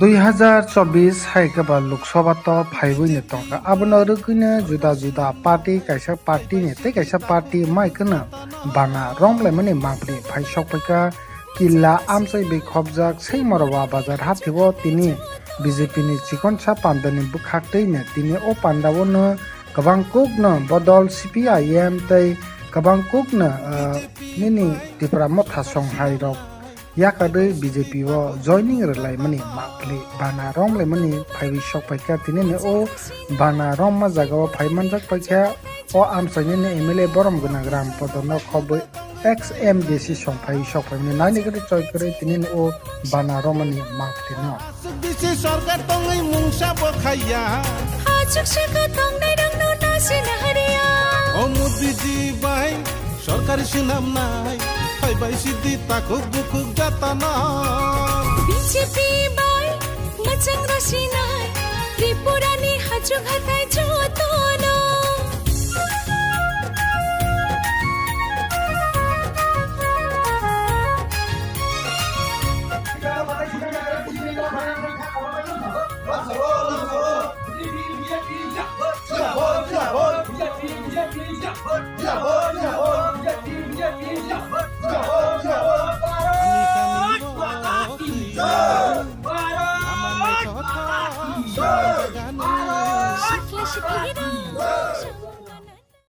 2024 haikaba Loksabha to phaibuini tongka abono rukine juda juda party kaisa party ne te kaisa party maikana bana romlemani mangpri phai sokpaika killa amsai be khobjak sei morwa bazar hathibo tini BJP ni chikonsa pandani bukhaktei ne tini o pandawo no kabang kokno bodol CPIM tei kabang kokno nini tipra motha songhai rok yakadoi BJP o joining relai mani makli bana rom le mani phaiwi sok paika tini ne o bana rom ma jaga o phaimanjak paika o amsaini ne MLA borom guna gram podono khoboi XMDC songphai sok phai nani gari choi kare tini ne o bana rom mani makli no সরকার তঙ্গই মুংসা বখাইয়া হাজুক শেখা তঙ্গাই রংনো নাসিনা হারিয়া ও মুদিজি by সরকারি সুনাম নাই high by সিদ্ধি তাকুক বুকুক জাতানা BJP by মচং রসিনাই ত্রিপুরানি হাজুক হাতাই